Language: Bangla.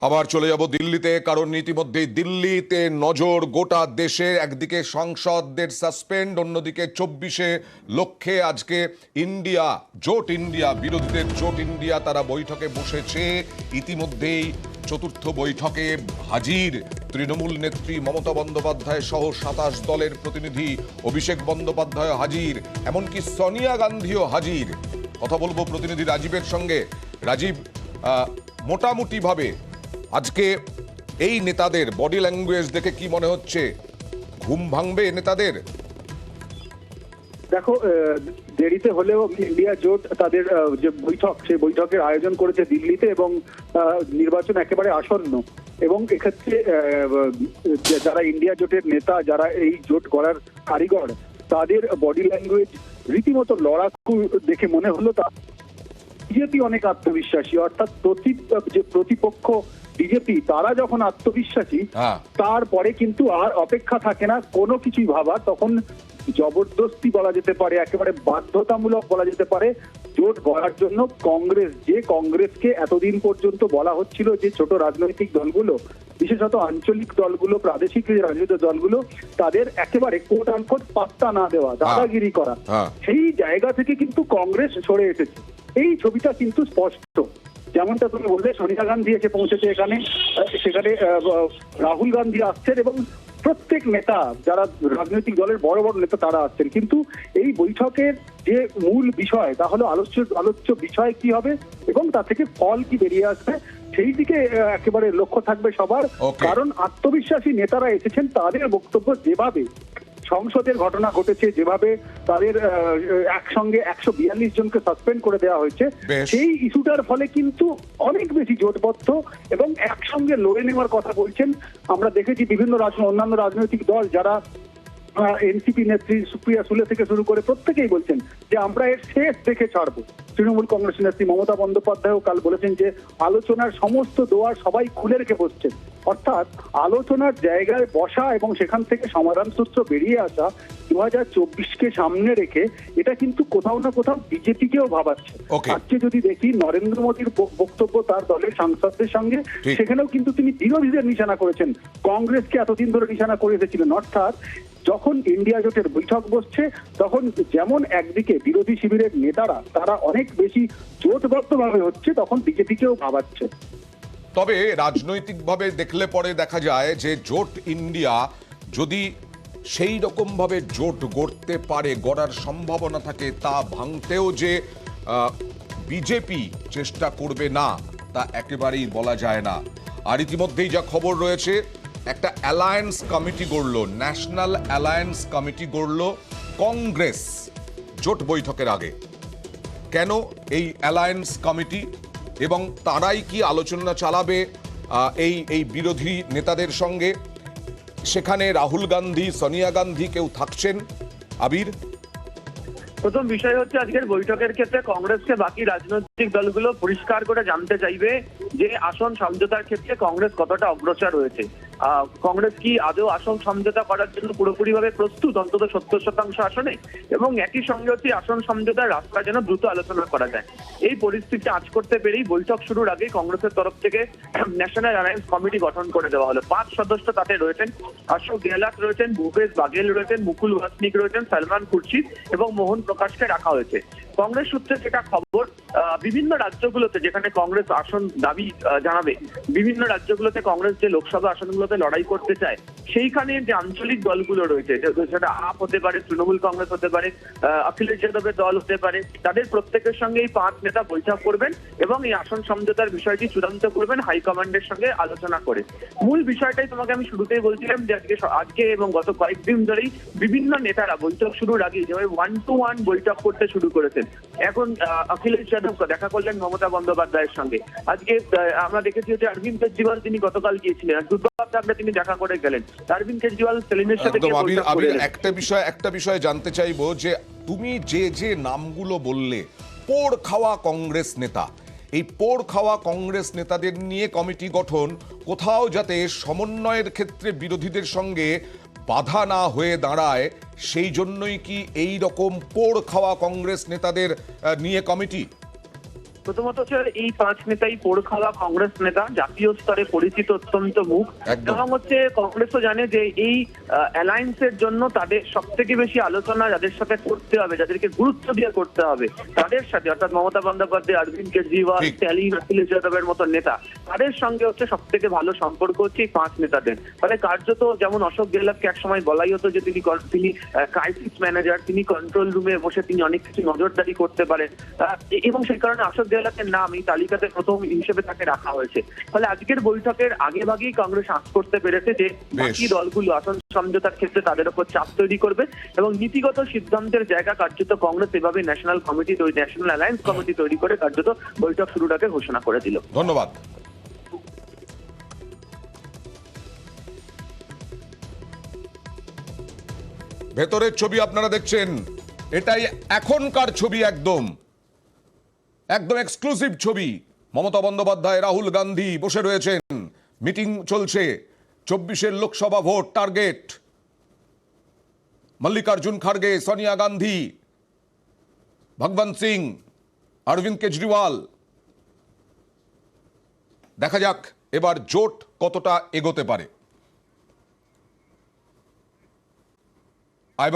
আবার চলে যাব দিল্লিতে, কারণ ইতিমধ্যেই দিল্লিতে নজর গোটা দেশে। একদিকে সংসদদের সাসপেন্ড, অন্যদিকে 24 লক্ষ্যে আজকে ইন্ডিয়া জোট ইন্ডিয়া, বিরোধীদের জোট ইন্ডিয়া তারা বৈঠকে বসেছে। ইতিমধ্যেই চতুর্থ বৈঠকে হাজির তৃণমূল নেত্রী মমতা বন্দ্যোপাধ্যায় সহ 27 দলের প্রতিনিধি। অভিষেক বন্দ্যোপাধ্যায় হাজির, এমনকি সোনিয়া গান্ধীও হাজির। কথা বলবো প্রতিনিধি রাজীবের সঙ্গে। রাজীব, মোটামুটিভাবে আজকে এই নেতাদের বডি ল্যাঙ্গুয়েজ দেখে কি মনে হচ্ছে? ঘুম ভাঙবে নেতাদের? দেখো, দেরিতে হলেও ইন্ডিয়া জোট তাদের যে বৈঠক, সেই বৈঠকের আয়োজন করেছে দিল্লিতে, এবং নির্বাচন একেবারে আসন্ন। এবং এক্ষেত্রে যারা ইন্ডিয়া জোটের নেতা, যারা এই জোট গড়ার কারিগর, তাদের বডি ল্যাঙ্গুয়েজ রীতিমতো লড়াকু দেখে মনে হলো তা বিজেপি অনেক আত্মবিশ্বাসী। অর্থাৎ যে প্রতিপক্ষ বিজেপি, তারা যখন আত্মবিশ্বাসী, তারপরে কিন্তু আর অপেক্ষা থাকে না কোনো কিছুই ভাবা। তখন জবরদস্তি বলা যেতে পারে, একেবারে বাধ্যতামূলক বলা যেতে পারে জোট গড়ার জন্য। কংগ্রেসকে এতদিন পর্যন্ত বলা হচ্ছিল যে ছোট রাজনৈতিক দলগুলো, বিশেষত আঞ্চলিক দলগুলো, প্রাদেশিক রাজনৈতিক দলগুলো, তাদের একেবারে কোট আনকোট পাত্তা না দেওয়া, দাদাগিরি করা, সেই জায়গা থেকে কিন্তু কংগ্রেস সরে এসেছে। এই ছবিটা কিন্তু স্পষ্ট। যেমনটা তুমি বললে, সোনিয়া গান্ধী এসে পৌঁছেছে এখানে, সেখানে রাহুল গান্ধী আসছেন, এবং প্রত্যেক নেতা, যারা রাজনৈতিক দলের বড় বড় নেতা, তারা আসছেন। কিন্তু এই বৈঠকের যে মূল বিষয়, তা হলো আলোচ্য বিষয় কি হবে এবং তা থেকে ফল কি বেরিয়ে আসবে, সেই দিকে একেবারে লক্ষ্য থাকবে সবার। কারণ আত্মবিশ্বাসী নেতারা এসেছেন, তাদের বক্তব্য যেভাবে সংসদের ঘটনা ঘটেছে, যেভাবে তাদের একসঙ্গে 142 জনকে সাসপেন্ড করে দেওয়া হয়েছে, সেই ইস্যুটার ফলে কিন্তু অনেক বেশি জোটবদ্ধ এবং একসঙ্গে লড়ে নেওয়ার কথা বলছেন। আমরা দেখেছি বিভিন্ন অন্যান্য রাজনৈতিক দল, যারা এনসিপি নেত্রী সুপ্রিয়া সুলে থেকে শুরু করে প্রত্যেকেই বলছেন যে আমরা এর শেষ দেখে ছাড়বো। তৃণমূল কংগ্রেস নেত্রী মমতা বন্দ্যোপাধ্যায়ও কাল বলেছেন যে আলোচনার সমস্ত দোয়ার সবাই খুলে রেখে বসছেন। অর্থাৎ আলোচনার জায়গায় বসা এবং সেখান থেকে সমাধান সূত্র বেরিয়ে আসা 2024কে সামনে রেখে, এটা কিন্তু কোথাও না কোথাও বিজেপিকেও ভাবাচ্ছে। আজকে যদি দেখি নরেন্দ্র মোদীর বক্তব্য তার দলের সাংসদদের সঙ্গে, সেখানেও কিন্তু তিনি বিরোধীদের নিশানা করেছেন, কংগ্রেসকে এতদিন ধরে নিশানা করে এসেছিলেন। অর্থাৎ যখন ইন্ডিয়া জোটের বৈঠক বসছে, তখন যেমন একদিকে বিরোধী শিবিরের নেতারা তারা অনেক বেশি জোটবদ্ধভাবে হচ্ছে, তখন বিজেপিকেও ভাবাচ্ছে। তবে রাজনৈতিকভাবে দেখলে পরে দেখা যায় যে জোট ইন্ডিয়া যদি সেই রকমভাবে জোট গড়তে পারে, গড়ার সম্ভাবনা থাকে, তা ভাঙতেও যে বিজেপি চেষ্টা করবে না, তা একেবারেই বলা যায় না। আর ইতিমধ্যেই যা খবর রয়েছে, একটা অ্যালায়েন্স কমিটি গড়ল, ন্যাশনাল অ্যালায়েন্স কমিটি গড়ল কংগ্রেস জোট বৈঠকের আগে। কেন এই অ্যালায়েন্স কমিটি, এবং তারাই কি আলোচনা চালাবে এই বিরোধী নেতাদের সঙ্গে? সেখানে রাহুল গান্ধী, সোনিয়া গান্ধী কেউ থাকছেন? আবির, প্রথম বিষয় হচ্ছে, আজকের বৈঠকের ক্ষেত্রে কংগ্রেসকে বাকি রাজনৈতিক দলগুলো পরিষ্কার করে জানতে চাইবে যে আসন সমঝোতার ক্ষেত্রে কংগ্রেস কতটা অগ্রসর হয়েছে। কংগ্রেস কি আদৌ আসন সমঝোতা করার জন্য পুরোপুরিভাবে প্রস্তুত, অন্তত 70% আসনে, এবং একই সঙ্গে হচ্ছে আসন সমঝোতার রাস্তা যেন দ্রুত আলোচনা করা যায়। এই পরিস্থিতি আঁচ করতে পেরেই বৈঠক শুরুর আগে কংগ্রেসের তরফ থেকে ন্যাশনাল অ্যালায়েন্স কমিটি গঠন করে দেওয়া হলো। 5 সদস্য তাতে রয়েছেন। অশোক গেহলট রয়েছেন, ভূপেশ বাঘেল রয়েছেন, মুকুল ওয়াসনিক রয়েছেন, সলমান খুরশিদ এবং মোহন প্রকাশকে রাখা হয়েছে। কংগ্রেস সূত্রে যেটা খবর, বিভিন্ন রাজ্যগুলোতে যেখানে কংগ্রেস আসন দাবি জানাবে, বিভিন্ন রাজ্যগুলোতে কংগ্রেস যে লোকসভা আসনগুলোতে লড়াই করতে চায়, সেইখানে যে আঞ্চলিক দলগুলো রয়েছে, সেটা আপ হতে পারে, তৃণমূল কংগ্রেস হতে পারে, অখিলেশ যাদবের দল হতে পারে, তাদের প্রত্যেকের সঙ্গে এই 5 নেতা বৈঠক করবেন এবং এই আসন সমঝোতার বিষয়টি চূড়ান্ত করবেন হাইকমান্ডের সঙ্গে আলোচনা করে। মূল বিষয়টাই তোমাকে আমি শুরুতেই বলছিলাম যে আজকে এবং গত কয়েকদিন ধরেই বিভিন্ন নেতারা বৈঠক শুরুর আগে যেভাবে 1-to-1 বৈঠক করতে শুরু করেছেন। এখন অখিলেশ যাদব দেখা করলেন মমতা বন্দ্যোপাধ্যায়ের সঙ্গে। আজকে আমরা দেখেছি যে অরবিন্দ কেজরিওয়াল, তিনি গতকাল গিয়েছিলেন, দুর্গাপ্রসাদ ঠাকরে তিনি দেখা করে গেলেন। অরবিন্দ কেজরিওয়াল সেলিমের সাথে একটা বিষয় জানতে চাইবো যে তুমি যে নামগুলো বললে, পোড় খাওয়া কংগ্রেস নেতা, এই পোড় খাওয়া কংগ্রেস নেতাদের নিয়ে কমিটি গঠন, কোথাও যাতে সমন্বয়ের ক্ষেত্রে বিরোধীদের সঙ্গে বাধা না হয়ে দাঁড়ায়, সেই জন্যই কি এই রকম পোড় খাওয়া কংগ্রেস নেতাদের নিয়ে কমিটি? প্রথমত হচ্ছে এই 5 নেতাই পোড় খাওয়া কংগ্রেস নেতা, জাতীয় স্তরে পরিচিত অত্যন্ত মুখ। একদম। এবং হচ্ছে কংগ্রেসও জানে যে এই অ্যালায়েন্সের জন্য তাদের সব থেকে বেশি আলোচনা যাদের সাথে করতে হবে, যাদেরকে গুরুত্ব দিয়ে করতে হবে, তাদের সাথে, অর্থাৎ মমতা বন্দ্যোপাধ্যায়, অরবিন্দ কেজরিওয়াল, ঠিক। স্ট্যালিন, অখিলেশ যাদবের মতো নেতা, তাদের সঙ্গে হচ্ছে সব থেকে ভালো সম্পর্ক হচ্ছে এই 5 নেতাদের। ফলে কার্যত যেমন অশোক গেহলতকে একসময় বলাই হতো যে তিনি ক্রাইসিস ম্যানেজার, তিনি কন্ট্রোল রুমে বসে তিনি অনেক কিছু নজরদারি করতে পারেন, এবং সেই কারণে অশোক গেহলতের নাম এই তালিকাতে প্রথম হিসেবে তাকে রাখা হয়েছে। ফলে আজকের বৈঠকের আগে ভাগেই কংগ্রেস আঁচ করতে পেরেছে যে বাকি দলগুলো আসন সমঝোতার ক্ষেত্রে তাদের উপর চাপ তৈরি করবে এবং নীতিগত সিদ্ধান্তের জায়গা কার্যত কংগ্রেস এভাবে ন্যাশনাল অ্যালায়েন্স কমিটি তৈরি করে কার্যত বৈঠক শুরুটাকে ঘোষণা করে দিল। ধন্যবাদ। ভেতরের ছবি আপনারা দেখছেন, এটাই এখনকার ছবি, একদম একদম এক্সক্লুসিভ ছবি। মমতা বন্দ্যোপাধ্যায়, রাহুল গান্ধী বসে রয়েছেন, মিটিং চলছে, 24-এর লোকসভা ভোট টার্গেট। মল্লিকার্জুন খাড়গে, সোনিয়া গান্ধী, ভগবন্ত সিং, অরবিন্দ কেজরিওয়াল। দেখা যাক এবার জোট কতটা এগোতে পারে।